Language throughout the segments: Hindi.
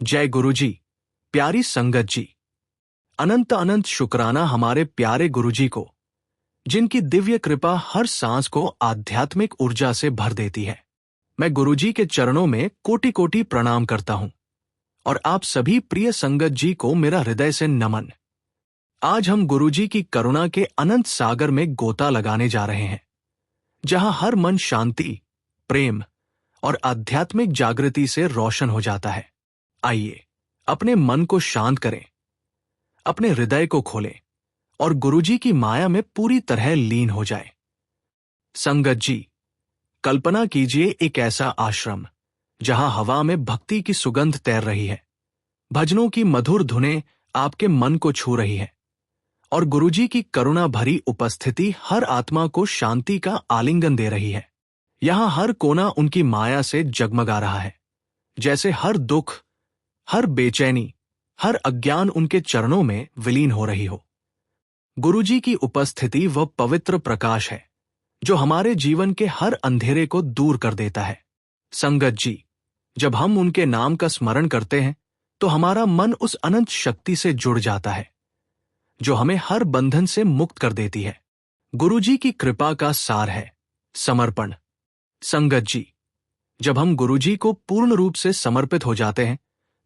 जय गुरु जी। प्यारी संगत जी, अनंत अनंत शुक्राना हमारे प्यारे गुरु जी को, जिनकी दिव्य कृपा हर सांस को आध्यात्मिक ऊर्जा से भर देती है। मैं गुरु जी के चरणों में कोटि कोटि प्रणाम करता हूं और आप सभी प्रिय संगत जी को मेरा हृदय से नमन। आज हम गुरु जी की करुणा के अनंत सागर में गोता लगाने जा रहे हैं, जहां हर मन शांति, प्रेम और आध्यात्मिक जागृति से रोशन हो जाता है। आइए अपने मन को शांत करें, अपने हृदय को खोलें और गुरुजी की माया में पूरी तरह लीन हो जाएं। संगत जी, कल्पना कीजिए एक ऐसा आश्रम जहां हवा में भक्ति की सुगंध तैर रही है, भजनों की मधुर धुनें आपके मन को छू रही है और गुरुजी की करुणा भरी उपस्थिति हर आत्मा को शांति का आलिंगन दे रही है। यहां हर कोना उनकी माया से जगमगा रहा है, जैसे हर दुख, हर बेचैनी, हर अज्ञान उनके चरणों में विलीन हो रही हो। गुरुजी की उपस्थिति वह पवित्र प्रकाश है जो हमारे जीवन के हर अंधेरे को दूर कर देता है। संगत जी, जब हम उनके नाम का स्मरण करते हैं तो हमारा मन उस अनंत शक्ति से जुड़ जाता है जो हमें हर बंधन से मुक्त कर देती है। गुरुजी की कृपा का सार है समर्पण। संगत जी, जब हम गुरुजी को पूर्ण रूप से समर्पित हो जाते हैं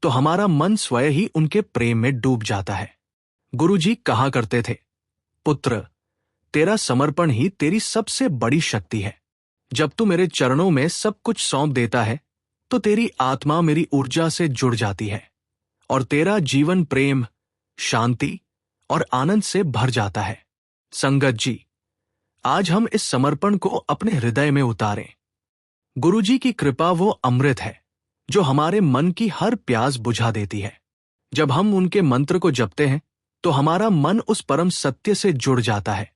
तो हमारा मन स्वयं ही उनके प्रेम में डूब जाता है। गुरुजी कहा करते थे, पुत्र, तेरा समर्पण ही तेरी सबसे बड़ी शक्ति है। जब तू मेरे चरणों में सब कुछ सौंप देता है तो तेरी आत्मा मेरी ऊर्जा से जुड़ जाती है और तेरा जीवन प्रेम, शांति और आनंद से भर जाता है। संगत जी, आज हम इस समर्पण को अपने हृदय में उतारें। गुरुजी की कृपा वो अमृत है जो हमारे मन की हर प्यास बुझा देती है। जब हम उनके मंत्र को जपते हैं तो हमारा मन उस परम सत्य से जुड़ जाता है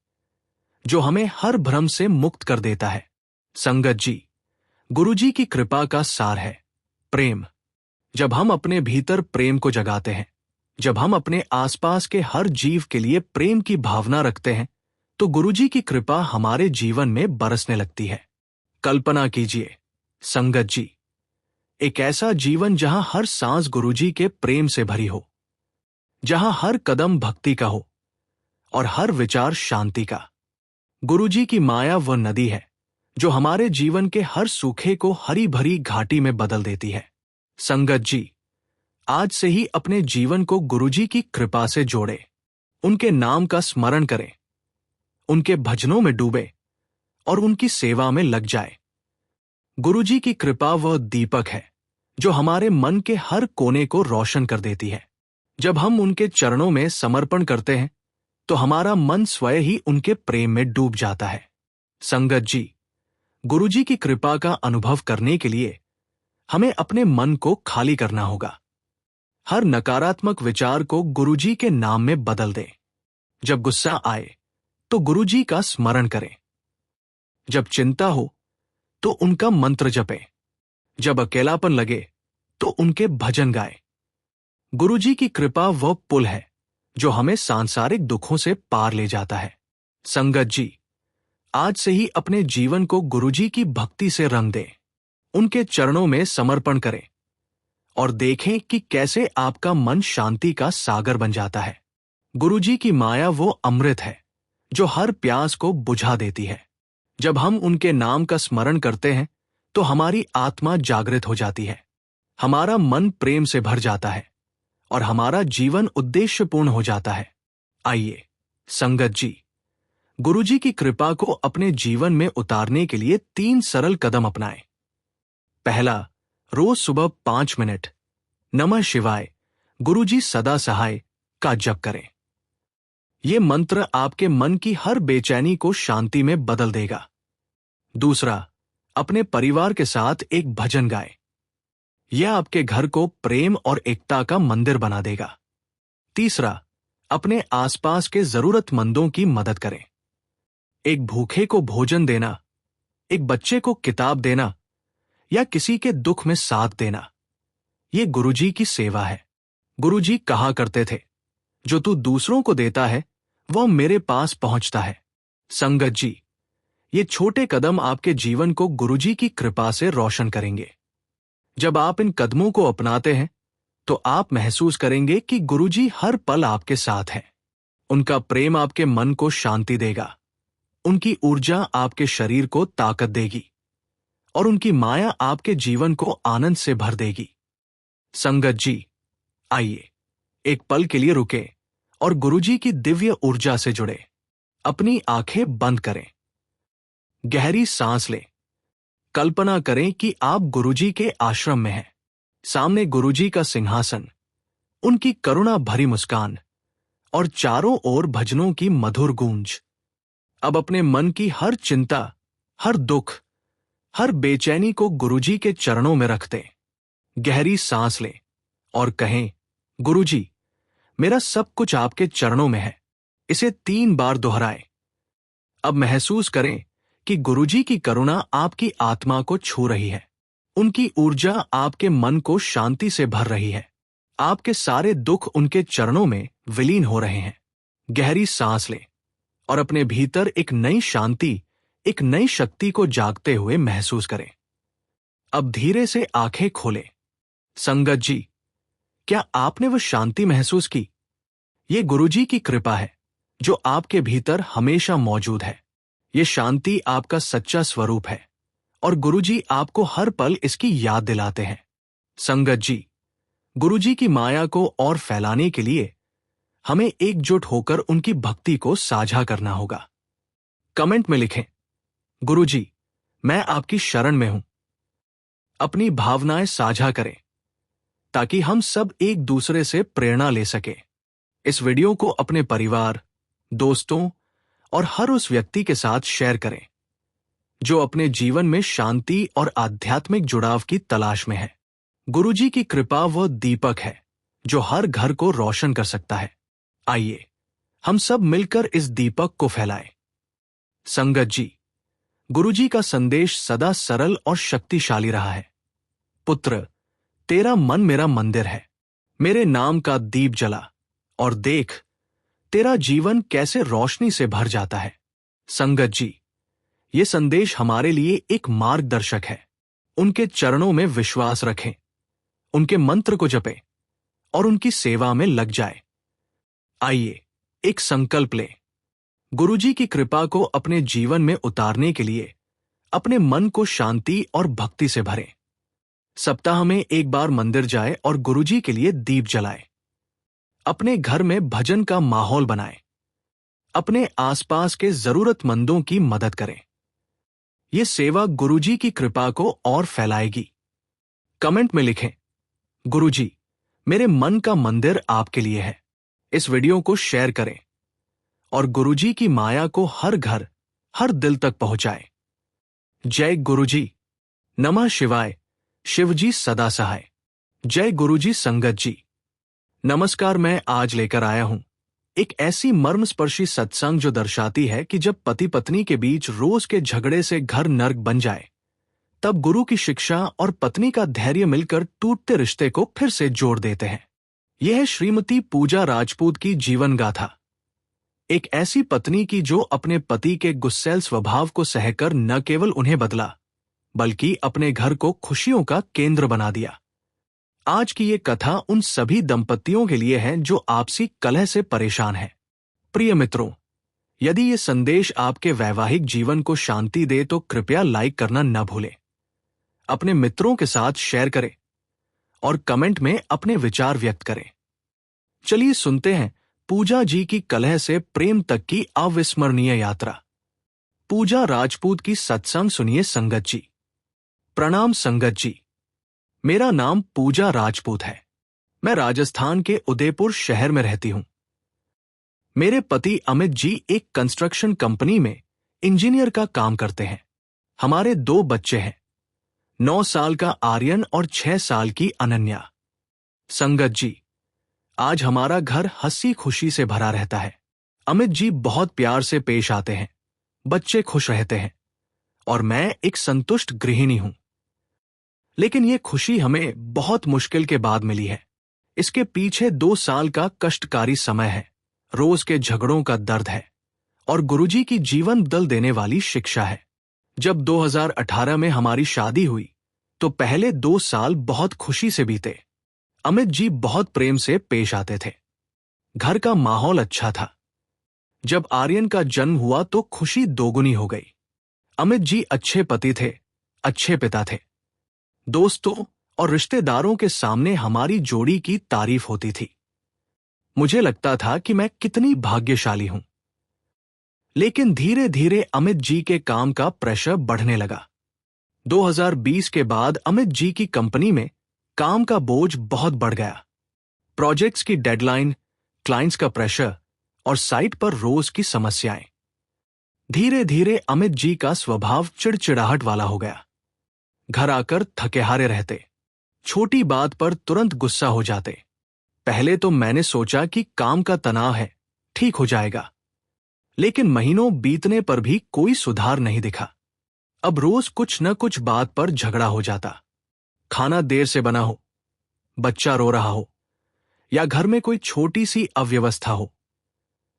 जो हमें हर भ्रम से मुक्त कर देता है। संगत जी, गुरुजी की कृपा का सार है प्रेम। जब हम अपने भीतर प्रेम को जगाते हैं, जब हम अपने आसपास के हर जीव के लिए प्रेम की भावना रखते हैं तो गुरुजी की कृपा हमारे जीवन में बरसने लगती है। कल्पना कीजिए संगत जी, एक ऐसा जीवन जहां हर सांस गुरुजी के प्रेम से भरी हो, जहां हर कदम भक्ति का हो और हर विचार शांति का। गुरुजी की माया वह नदी है जो हमारे जीवन के हर सूखे को हरी भरी घाटी में बदल देती है। संगत जी, आज से ही अपने जीवन को गुरुजी की कृपा से जोड़े, उनके नाम का स्मरण करें, उनके भजनों में डूबे और उनकी सेवा में लग जाए। गुरुजी की कृपा वह दीपक है जो हमारे मन के हर कोने को रोशन कर देती है। जब हम उनके चरणों में समर्पण करते हैं तो हमारा मन स्वयं ही उनके प्रेम में डूब जाता है। संगत जी, गुरुजी की कृपा का अनुभव करने के लिए हमें अपने मन को खाली करना होगा। हर नकारात्मक विचार को गुरुजी के नाम में बदल दें। जब गुस्सा आए तो गुरुजी का स्मरण करें, जब चिंता हो तो उनका मंत्र जपें, जब अकेलापन लगे तो उनके भजन गाएं। गुरुजी की कृपा वह पुल है जो हमें सांसारिक दुखों से पार ले जाता है। संगत जी, आज से ही अपने जीवन को गुरुजी की भक्ति से रंग दें, उनके चरणों में समर्पण करें और देखें कि कैसे आपका मन शांति का सागर बन जाता है। गुरुजी की माया वो अमृत है जो हर प्यास को बुझा देती है। जब हम उनके नाम का स्मरण करते हैं तो हमारी आत्मा जागृत हो जाती है, हमारा मन प्रेम से भर जाता है और हमारा जीवन उद्देश्यपूर्ण हो जाता है। आइए संगत जी, गुरुजी की कृपा को अपने जीवन में उतारने के लिए 3 सरल कदम अपनाएं। पहला, रोज सुबह 5 मिनट नमः शिवाय गुरुजी सदा सहाय का जप करें। ये मंत्र आपके मन की हर बेचैनी को शांति में बदल देगा। दूसरा, अपने परिवार के साथ एक भजन गाएं। यह आपके घर को प्रेम और एकता का मंदिर बना देगा। तीसरा, अपने आसपास के जरूरतमंदों की मदद करें। एक भूखे को भोजन देना, एक बच्चे को किताब देना या किसी के दुख में साथ देना, ये गुरुजी की सेवा है। गुरुजी कहा करते थे, जो तू दूसरों को देता है वह मेरे पास पहुंचता है। संगत जी, ये छोटे कदम आपके जीवन को गुरुजी की कृपा से रोशन करेंगे। जब आप इन कदमों को अपनाते हैं तो आप महसूस करेंगे कि गुरुजी हर पल आपके साथ हैं। उनका प्रेम आपके मन को शांति देगा, उनकी ऊर्जा आपके शरीर को ताकत देगी और उनकी माया आपके जीवन को आनंद से भर देगी। संगत जी, आइए एक पल के लिए रुकें और गुरुजी की दिव्य ऊर्जा से जुड़े। अपनी आंखें बंद करें, गहरी सांस लें। कल्पना करें कि आप गुरुजी के आश्रम में हैं। सामने गुरुजी का सिंहासन, उनकी करुणा भरी मुस्कान और चारों ओर भजनों की मधुर गूंज। अब अपने मन की हर चिंता, हर दुख, हर बेचैनी को गुरुजी के चरणों में रख दें। गहरी सांस लें और कहें, गुरुजी, मेरा सब कुछ आपके चरणों में है। इसे 3 बार दोहराएं। अब महसूस करें कि गुरुजी की करुणा आपकी आत्मा को छू रही है। उनकी ऊर्जा आपके मन को शांति से भर रही है। आपके सारे दुख उनके चरणों में विलीन हो रहे हैं। गहरी सांस लें और अपने भीतर एक नई शांति, एक नई शक्ति को जागते हुए महसूस करें। अब धीरे से आंखें खोलें। संगत जी, क्या आपने वह शांति महसूस की? ये गुरुजी की कृपा है जो आपके भीतर हमेशा मौजूद है। ये शांति आपका सच्चा स्वरूप है और गुरुजी आपको हर पल इसकी याद दिलाते हैं। संगत जी, गुरुजी की माया को और फैलाने के लिए हमें एकजुट होकर उनकी भक्ति को साझा करना होगा। कमेंट में लिखें, गुरुजी, मैं आपकी शरण में हूं। अपनी भावनाएं साझा करें ताकि हम सब एक दूसरे से प्रेरणा ले सकें। इस वीडियो को अपने परिवार, दोस्तों और हर उस व्यक्ति के साथ शेयर करें जो अपने जीवन में शांति और आध्यात्मिक जुड़ाव की तलाश में है। गुरुजी की कृपा वह दीपक है जो हर घर को रोशन कर सकता है। आइए हम सब मिलकर इस दीपक को फैलाएं। संगत जी, गुरुजी का संदेश सदा सरल और शक्तिशाली रहा है। पुत्र, तेरा मन मेरा मंदिर है। मेरे नाम का दीप जला और देख, तेरा जीवन कैसे रोशनी से भर जाता है। संगत जी, ये संदेश हमारे लिए एक मार्गदर्शक है। उनके चरणों में विश्वास रखें, उनके मंत्र को जपें और उनकी सेवा में लग जाए। आइए एक संकल्प लें। गुरुजी की कृपा को अपने जीवन में उतारने के लिए अपने मन को शांति और भक्ति से भरें। सप्ताह में एक बार मंदिर जाए और गुरुजी के लिए दीप जलाए। अपने घर में भजन का माहौल बनाएं। अपने आसपास के जरूरतमंदों की मदद करें। यह सेवा गुरुजी की कृपा को और फैलाएगी। कमेंट में लिखें, गुरुजी, मेरे मन का मंदिर आपके लिए है। इस वीडियो को शेयर करें और गुरुजी की माया को हर घर, हर दिल तक पहुंचाएं। जय गुरुजी। नमः शिवाय। शिवजी सदा सहाय। जय गुरुजी। संगत जी, नमस्कार। मैं आज लेकर आया हूं एक ऐसी मर्मस्पर्शी सत्संग जो दर्शाती है कि जब पति पत्नी के बीच रोज के झगड़े से घर नर्क बन जाए, तब गुरु की शिक्षा और पत्नी का धैर्य मिलकर टूटते रिश्ते को फिर से जोड़ देते हैं। यह है श्रीमती पूजा राजपूत की जीवन गाथा। एक ऐसी पत्नी की जो अपने पति के गुस्सैल स्वभाव को सहकर न केवल उन्हें बदला, बल्कि अपने घर को खुशियों का केंद्र बना दिया। आज की ये कथा उन सभी दंपतियों के लिए है जो आपसी कलह से परेशान हैं। प्रिय मित्रों, यदि ये संदेश आपके वैवाहिक जीवन को शांति दे तो कृपया लाइक करना न भूलें। अपने मित्रों के साथ शेयर करें और कमेंट में अपने विचार व्यक्त करें। चलिए सुनते हैं पूजा जी की कलह से प्रेम तक की अविस्मरणीय यात्रा। पूजा राजपूत की सत्संग सुनिए। संगत जी, प्रणाम। संगत जी, मेरा नाम पूजा राजपूत है। मैं राजस्थान के उदयपुर शहर में रहती हूं। मेरे पति अमित जी एक कंस्ट्रक्शन कंपनी में इंजीनियर का काम करते हैं। हमारे 2 बच्चे हैं, 9 साल का आर्यन और 6 साल की अनन्या। संगत जी, आज हमारा घर हंसी खुशी से भरा रहता है। अमित जी बहुत प्यार से पेश आते हैं, बच्चे खुश रहते हैं और मैं एक संतुष्ट गृहिणी हूं। लेकिन ये खुशी हमें बहुत मुश्किल के बाद मिली है। इसके पीछे 2 साल का कष्टकारी समय है, रोज के झगड़ों का दर्द है और गुरुजी की जीवन बदल देने वाली शिक्षा है। जब 2018 में हमारी शादी हुई तो पहले 2 साल बहुत खुशी से बीते। अमित जी बहुत प्रेम से पेश आते थे। घर का माहौल अच्छा था। जब आर्यन का जन्म हुआ तो खुशी दोगुनी हो गई। अमित जी अच्छे पति थे, अच्छे पिता थे। दोस्तों और रिश्तेदारों के सामने हमारी जोड़ी की तारीफ होती थी। मुझे लगता था कि मैं कितनी भाग्यशाली हूं। लेकिन धीरे धीरे अमित जी के काम का प्रेशर बढ़ने लगा। 2020 के बाद अमित जी की कंपनी में काम का बोझ बहुत बढ़ गया। प्रोजेक्ट्स की डेडलाइन, क्लाइंट्स का प्रेशर और साइट पर रोज की समस्याएं। धीरे धीरे अमित जी का स्वभाव चिड़चिड़ाहट वाला हो गया। घर आकर थके हारे रहते, छोटी बात पर तुरंत गुस्सा हो जाते। पहले तो मैंने सोचा कि काम का तनाव है, ठीक हो जाएगा। लेकिन महीनों बीतने पर भी कोई सुधार नहीं दिखा। अब रोज कुछ न कुछ बात पर झगड़ा हो जाता। खाना देर से बना हो, बच्चा रो रहा हो या घर में कोई छोटी सी अव्यवस्था हो,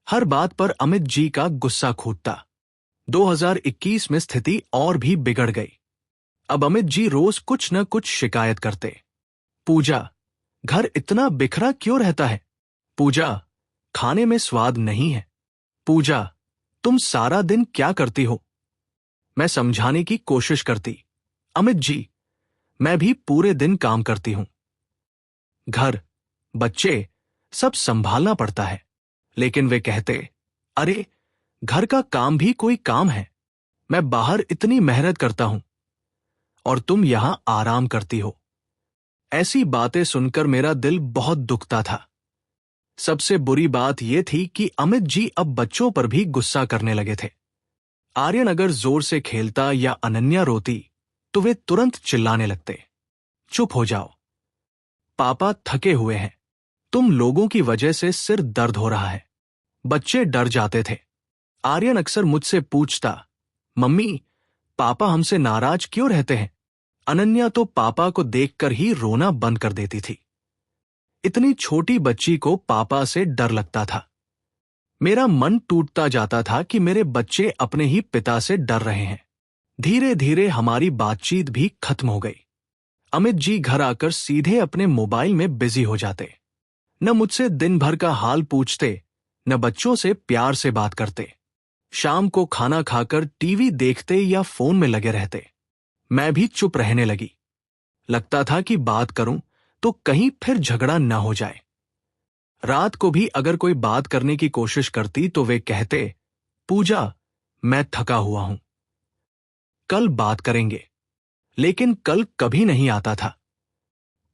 हर बात पर अमित जी का गुस्सा खूटता। 2021 में स्थिति और भी बिगड़ गई। अब अमित जी रोज कुछ न कुछ शिकायत करते। पूजा, घर इतना बिखरा क्यों रहता है? पूजा, खाने में स्वाद नहीं है। पूजा, तुम सारा दिन क्या करती हो? मैं समझाने की कोशिश करती, अमित जी, मैं भी पूरे दिन काम करती हूं। घर, बच्चे, सब संभालना पड़ता है। लेकिन वे कहते, अरे, घर का काम भी कोई काम है। मैं बाहर इतनी मेहनत करता हूं और तुम यहां आराम करती हो। ऐसी बातें सुनकर मेरा दिल बहुत दुखता था। सबसे बुरी बात यह थी कि अमित जी अब बच्चों पर भी गुस्सा करने लगे थे। आर्यन अगर जोर से खेलता या अनन्या रोती तो वे तुरंत चिल्लाने लगते, चुप हो जाओ, पापा थके हुए हैं, तुम लोगों की वजह से सिर दर्द हो रहा है। बच्चे डर जाते थे। आर्यन अक्सर मुझसे पूछता, मम्मी, पापा हमसे नाराज क्यों रहते हैं? अनन्या तो पापा को देखकर ही रोना बंद कर देती थी। इतनी छोटी बच्ची को पापा से डर लगता था। मेरा मन टूटता जाता था कि मेरे बच्चे अपने ही पिता से डर रहे हैं। धीरे धीरे हमारी बातचीत भी खत्म हो गई। अमित जी घर आकर सीधे अपने मोबाइल में बिजी हो जाते। न मुझसे दिन भर का हाल पूछते, न बच्चों से प्यार से बात करते। शाम को खाना खाकर टीवी देखते या फोन में लगे रहते। मैं भी चुप रहने लगी। लगता था कि बात करूं तो कहीं फिर झगड़ा न हो जाए। रात को भी अगर कोई बात करने की कोशिश करती तो वे कहते, पूजा, मैं थका हुआ हूं, कल बात करेंगे। लेकिन कल कभी नहीं आता था।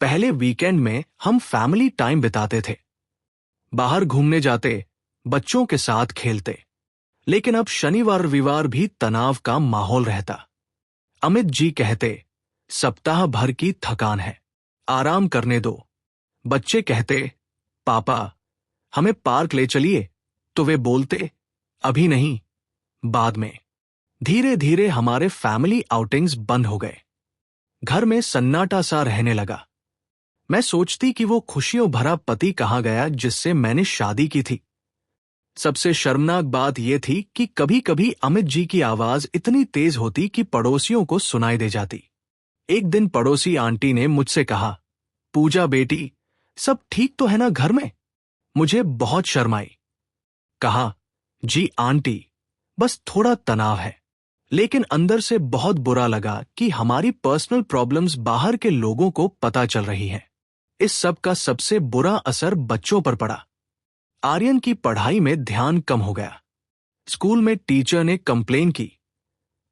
पहले वीकेंड में हम फैमिली टाइम बिताते थे, बाहर घूमने जाते, बच्चों के साथ खेलते। लेकिन अब शनिवार रविवार भी तनाव का माहौल रहता। अमित जी कहते, सप्ताह भर की थकान है, आराम करने दो। बच्चे कहते, पापा, हमें पार्क ले चलिए, तो वे बोलते, अभी नहीं, बाद में। धीरे धीरे हमारे फैमिली आउटिंग्स बंद हो गए। घर में सन्नाटा सा रहने लगा। मैं सोचती कि वो खुशियों भरा पति कहाँ गया जिससे मैंने शादी की थी। सबसे शर्मनाक बात यह थी कि कभी कभी अमित जी की आवाज इतनी तेज होती कि पड़ोसियों को सुनाई दे जाती। एक दिन पड़ोसी आंटी ने मुझसे कहा, पूजा बेटी, सब ठीक तो है ना घर में? मुझे बहुत शर्म आई। कहा, जी आंटी, बस थोड़ा तनाव है। लेकिन अंदर से बहुत बुरा लगा कि हमारी पर्सनल प्रॉब्लम्स बाहर के लोगों को पता चल रही हैं। इस सब का सबसे बुरा असर बच्चों पर पड़ा। आर्यन की पढ़ाई में ध्यान कम हो गया। स्कूल में टीचर ने कंप्लेन की,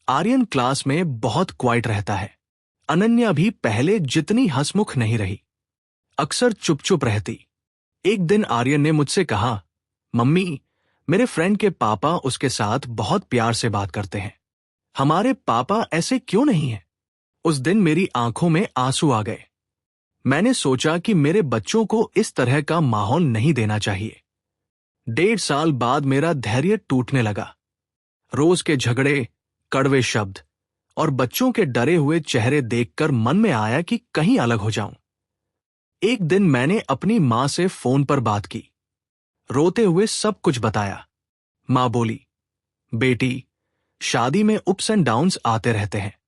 आर्यन क्लास में बहुत क्वाइट रहता है। अनन्या भी पहले जितनी हंसमुख नहीं रही, अक्सर चुप चुप रहती। एक दिन आर्यन ने मुझसे कहा, मम्मी, मेरे फ्रेंड के पापा उसके साथ बहुत प्यार से बात करते हैं, हमारे पापा ऐसे क्यों नहीं हैं? उस दिन मेरी आंखों में आंसू आ गए। मैंने सोचा कि मेरे बच्चों को इस तरह का माहौल नहीं देना चाहिए। 1.5 साल बाद मेरा धैर्य टूटने लगा। रोज के झगड़े, कड़वे शब्द और बच्चों के डरे हुए चेहरे देखकर मन में आया कि कहीं अलग हो जाऊं। एक दिन मैंने अपनी मां से फोन पर बात की, रोते हुए सब कुछ बताया। मां बोली, बेटी, शादी में अप्स एंड डाउन्स आते रहते हैं,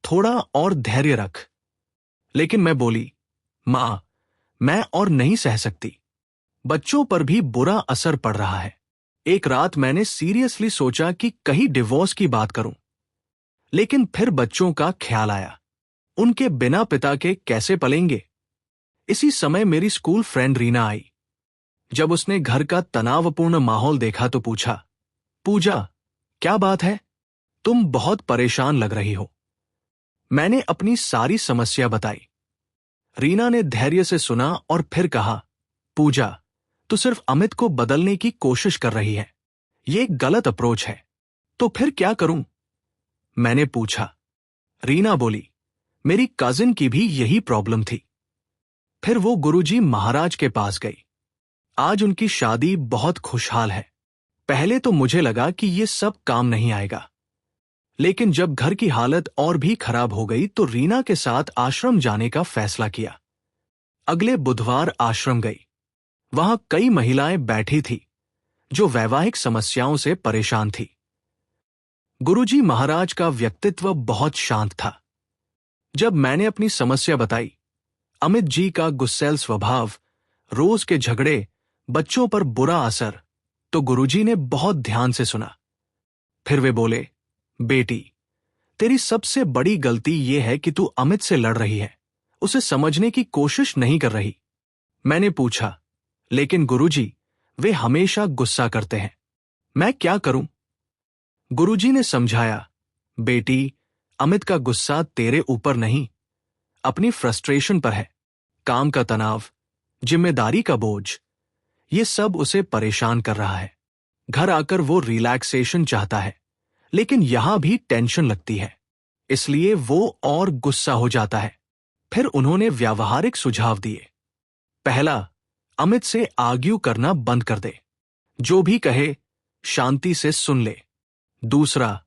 थोड़ा और धैर्य रख। लेकिन मैं बोली, मां, मैं और नहीं सह सकती। बच्चों पर भी बुरा असर पड़ रहा है। एक रात मैंने सीरियसली सोचा कि कहीं डिवोर्स की बात करूं, लेकिन फिर बच्चों का ख्याल आया। उनके बिना पिता के कैसे पलेंगे। इसी समय मेरी स्कूल फ्रेंड रीना आई। जब उसने घर का तनावपूर्ण माहौल देखा तो पूछा, पूजा, क्या बात है? तुम बहुत परेशान लग रही हो। मैंने अपनी सारी समस्या बताई। रीना ने धैर्य से सुना और फिर कहा, पूजा, तू सिर्फ अमित को बदलने की कोशिश कर रही है। ये एक गलत अप्रोच है। तो फिर क्या करूं? मैंने पूछा। रीना बोली, मेरी कजिन की भी यही प्रॉब्लम थी। फिर वो गुरुजी महाराज के पास गई। आज उनकी शादी बहुत खुशहाल है। पहले तो मुझे लगा कि ये सब काम नहीं आएगा, लेकिन जब घर की हालत और भी खराब हो गई तो रीना के साथ आश्रम जाने का फैसला किया। अगले बुधवार आश्रम गई। वहां कई महिलाएं बैठी थी जो वैवाहिक समस्याओं से परेशान थी। गुरुजी महाराज का व्यक्तित्व बहुत शांत था। जब मैंने अपनी समस्या बताई, अमित जी का गुस्सैल स्वभाव, रोज के झगड़े, बच्चों पर बुरा असर, तो गुरुजी ने बहुत ध्यान से सुना। फिर वे बोले, बेटी, तेरी सबसे बड़ी गलती यह है कि तू अमित से लड़ रही है, उसे समझने की कोशिश नहीं कर रही। मैंने पूछा, लेकिन गुरुजी, वे हमेशा गुस्सा करते हैं, मैं क्या करूं? गुरुजी ने समझाया, बेटी, अमित का गुस्सा तेरे ऊपर नहीं, अपनी फ्रस्ट्रेशन पर है। काम का तनाव, जिम्मेदारी का बोझ, ये सब उसे परेशान कर रहा है। घर आकर वो रिलैक्सेशन चाहता है, लेकिन यहां भी टेंशन लगती है, इसलिए वो और गुस्सा हो जाता है। फिर उन्होंने व्यावहारिक सुझाव दिए। पहला, अमित से आर्ग्यू करना बंद कर दे। जो भी कहे शांति से सुन ले। दूसरा,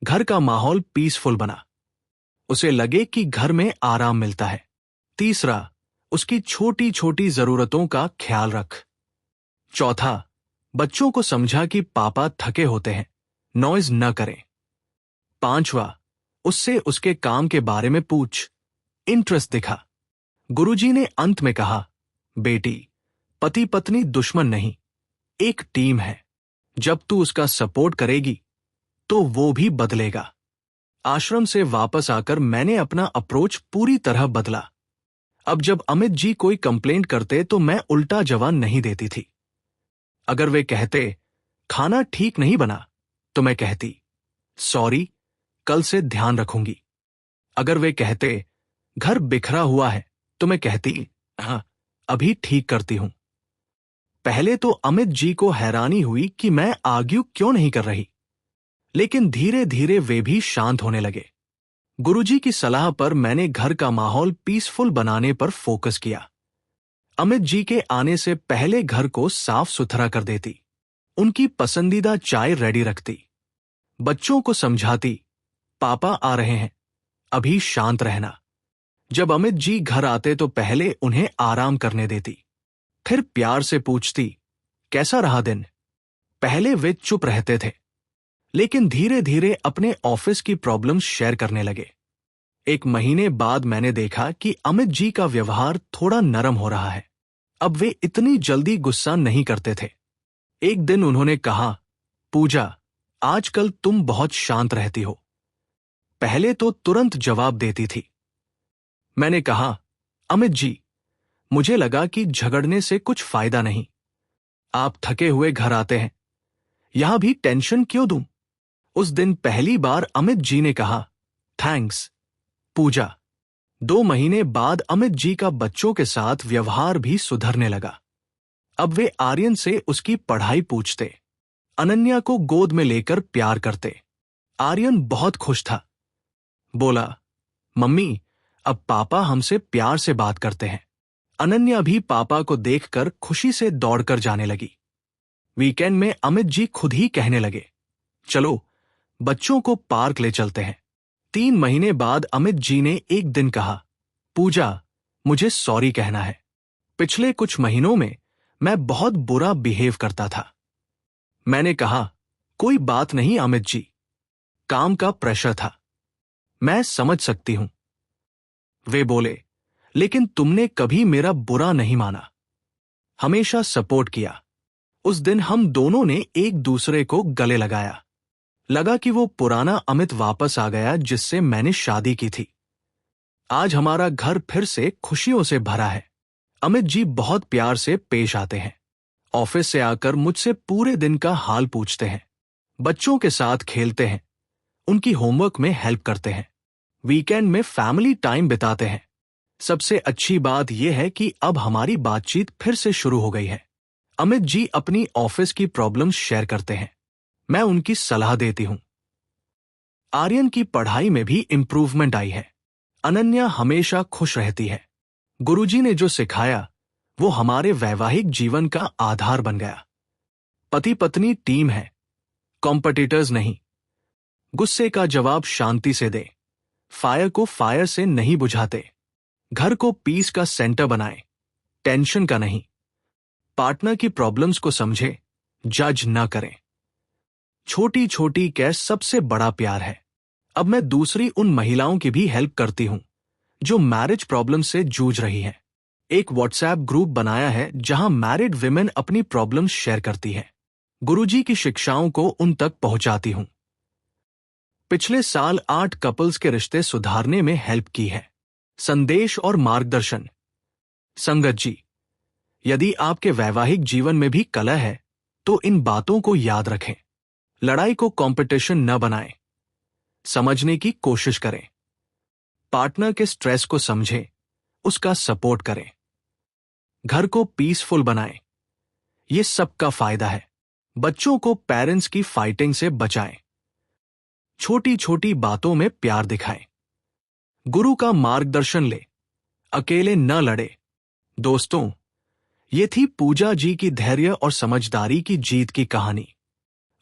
घर का माहौल पीसफुल बना, उसे लगे कि घर में आराम मिलता है। तीसरा, उसकी छोटी छोटी जरूरतों का ख्याल रख। चौथा, बच्चों को समझा कि पापा थके होते हैं, नॉइज न करें। पांचवा, उससे उसके काम के बारे में पूछ, इंटरेस्ट दिखा। गुरुजी ने अंत में कहा, बेटी, पति पत्नी दुश्मन नहीं, एक टीम है। जब तू उसका सपोर्ट करेगी तो वो भी बदलेगा। आश्रम से वापस आकर मैंने अपना अप्रोच पूरी तरह बदला। अब जब अमित जी कोई कंप्लेंट करते तो मैं उल्टा जवाब नहीं देती थी। अगर वे कहते खाना ठीक नहीं बना, तो मैं कहती सॉरी, कल से ध्यान रखूंगी। अगर वे कहते घर बिखरा हुआ है, तो मैं कहती हाँ, अभी ठीक करती हूं। पहले तो अमित जी को हैरानी हुई कि मैं आर्ग्यू क्यों नहीं कर रही, लेकिन धीरे धीरे वे भी शांत होने लगे। गुरुजी की सलाह पर मैंने घर का माहौल पीसफुल बनाने पर फोकस किया। अमित जी के आने से पहले घर को साफ सुथरा कर देती, उनकी पसंदीदा चाय रेडी रखती, बच्चों को समझाती पापा आ रहे हैं, अभी शांत रहना। जब अमित जी घर आते तो पहले उन्हें आराम करने देती, फिर प्यार से पूछती कैसा रहा दिन। पहले वे चुप रहते थे, लेकिन धीरे धीरे अपने ऑफिस की प्रॉब्लम्स शेयर करने लगे। एक महीने बाद मैंने देखा कि अमित जी का व्यवहार थोड़ा नरम हो रहा है। अब वे इतनी जल्दी गुस्सा नहीं करते थे। एक दिन उन्होंने कहा, पूजा, आजकल तुम बहुत शांत रहती हो, पहले तो तुरंत जवाब देती थी। मैंने कहा, अमित जी, मुझे लगा कि झगड़ने से कुछ फायदा नहीं। आप थके हुए घर आते हैं, यहां भी टेंशन क्यों दूं? उस दिन पहली बार अमित जी ने कहा, थैंक्स पूजा। 2 महीने बाद अमित जी का बच्चों के साथ व्यवहार भी सुधरने लगा। अब वे आर्यन से उसकी पढ़ाई पूछते, अनन्या को गोद में लेकर प्यार करते। आर्यन बहुत खुश था। बोला, मम्मी, अब पापा हमसे प्यार से बात करते हैं। अनन्या भी पापा को देखकर खुशी से दौड़कर जाने लगी। वीकेंड में अमित जी खुद ही कहने लगे, चलो बच्चों को पार्क ले चलते हैं। 3 महीने बाद अमित जी ने एक दिन कहा, पूजा, मुझे सॉरी कहना है। पिछले कुछ महीनों में मैं बहुत बुरा बिहेव करता था। मैंने कहा, कोई बात नहीं अमित जी, काम का प्रेशर था, मैं समझ सकती हूं। वे बोले, लेकिन तुमने कभी मेरा बुरा नहीं माना, हमेशा सपोर्ट किया। उस दिन हम दोनों ने एक दूसरे को गले लगाया। लगा कि वो पुराना अमित वापस आ गया जिससे मैंने शादी की थी। आज हमारा घर फिर से खुशियों से भरा है। अमित जी बहुत प्यार से पेश आते हैं। ऑफिस से आकर मुझसे पूरे दिन का हाल पूछते हैं। बच्चों के साथ खेलते हैं, उनकी होमवर्क में हेल्प करते हैं, वीकेंड में फैमिली टाइम बिताते हैं। सबसे अच्छी बात यह है कि अब हमारी बातचीत फिर से शुरू हो गई है। अमित जी अपनी ऑफिस की प्रॉब्लम्स शेयर करते हैं, मैं उनकी सलाह देती हूं। आर्यन की पढ़ाई में भी इंप्रूवमेंट आई है। अनन्या हमेशा खुश रहती है। गुरुजी ने जो सिखाया वो हमारे वैवाहिक जीवन का आधार बन गया। पति पत्नी टीम है, कॉम्पिटिटर्स नहीं। गुस्से का जवाब शांति से दे, फायर को फायर से नहीं बुझाते। घर को पीस का सेंटर बनाए, टेंशन का नहीं। पार्टनर की प्रॉब्लम्स को समझे, जज न करें। छोटी छोटी कैश सबसे बड़ा प्यार है। अब मैं दूसरी उन महिलाओं की भी हेल्प करती हूं जो मैरिज प्रॉब्लम से जूझ रही हैं। एक व्हाट्सएप ग्रुप बनाया है जहां मैरिड विमेन अपनी प्रॉब्लम्स शेयर करती है। गुरुजी की शिक्षाओं को उन तक पहुंचाती हूं। पिछले साल 8 कपल्स के रिश्ते सुधारने में हेल्प की है। संदेश और मार्गदर्शन। संगत जी, यदि आपके वैवाहिक जीवन में भी कलह है तो इन बातों को याद रखें। लड़ाई को कंपटीशन न बनाएं, समझने की कोशिश करें। पार्टनर के स्ट्रेस को समझें, उसका सपोर्ट करें। घर को पीसफुल बनाएं, ये सबका फायदा है। बच्चों को पेरेंट्स की फाइटिंग से बचाएं। छोटी छोटी बातों में प्यार दिखाएं। गुरु का मार्गदर्शन ले, अकेले न लड़े। दोस्तों, ये थी पूजा जी की धैर्य और समझदारी की जीत की कहानी।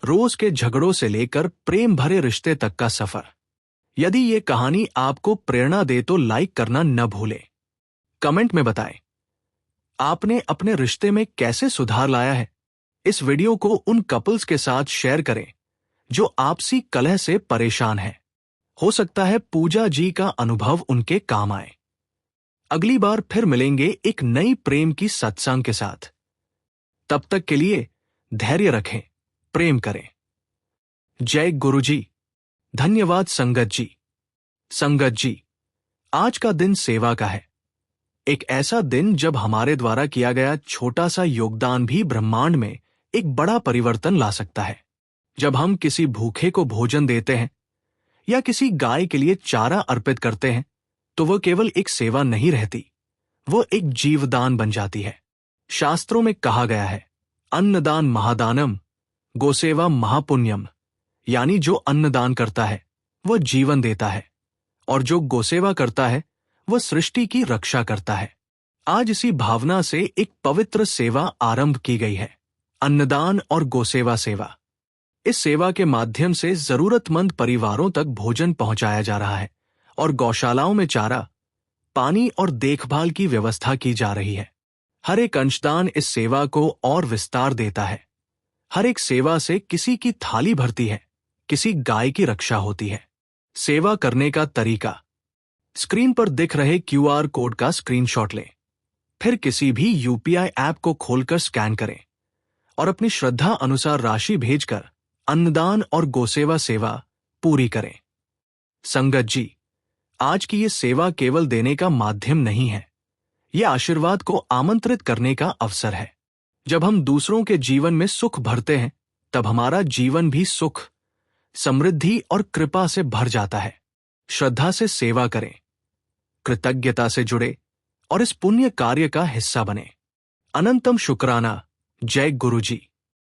रोज के झगड़ों से लेकर प्रेम भरे रिश्ते तक का सफर। यदि ये कहानी आपको प्रेरणा दे तो लाइक करना न भूलें। कमेंट में बताएं आपने अपने रिश्ते में कैसे सुधार लाया है। इस वीडियो को उन कपल्स के साथ शेयर करें जो आपसी कलह से परेशान हैं। हो सकता है पूजा जी का अनुभव उनके काम आए। अगली बार फिर मिलेंगे एक नई प्रेम की सत्संग के साथ। तब तक के लिए धैर्य रखें, प्रेम करें। जय गुरुजी। धन्यवाद संगत जी। संगत जी, आज का दिन सेवा का है। एक ऐसा दिन जब हमारे द्वारा किया गया छोटा सा योगदान भी ब्रह्मांड में एक बड़ा परिवर्तन ला सकता है। जब हम किसी भूखे को भोजन देते हैं या किसी गाय के लिए चारा अर्पित करते हैं तो वह केवल एक सेवा नहीं रहती, वो एक जीवदान बन जाती है। शास्त्रों में कहा गया है, अन्नदान महादानम, गोसेवा महापुण्यम। यानी जो अन्नदान करता है वह जीवन देता है और जो गोसेवा करता है वह सृष्टि की रक्षा करता है। आज इसी भावना से एक पवित्र सेवा आरंभ की गई है, अन्नदान और गोसेवा सेवा। इस सेवा के माध्यम से जरूरतमंद परिवारों तक भोजन पहुंचाया जा रहा है और गौशालाओं में चारा, पानी और देखभाल की व्यवस्था की जा रही है। हर एक अंशदान इस सेवा को और विस्तार देता है। हर एक सेवा से किसी की थाली भरती है, किसी गाय की रक्षा होती है। सेवा करने का तरीका, स्क्रीन पर दिख रहे QR कोड का स्क्रीनशॉट लें, फिर किसी भी UPI ऐप को खोलकर स्कैन करें और अपनी श्रद्धा अनुसार राशि भेजकर अन्नदान और गोसेवा सेवा पूरी करें। संगत जी, आज की ये सेवा केवल देने का माध्यम नहीं है, यह आशीर्वाद को आमंत्रित करने का अवसर है। जब हम दूसरों के जीवन में सुख भरते हैं तब हमारा जीवन भी सुख, समृद्धि और कृपा से भर जाता है। श्रद्धा से सेवा करें, कृतज्ञता से जुड़े और इस पुण्य कार्य का हिस्सा बने। अनंतम शुक्राना। जय गुरुजी।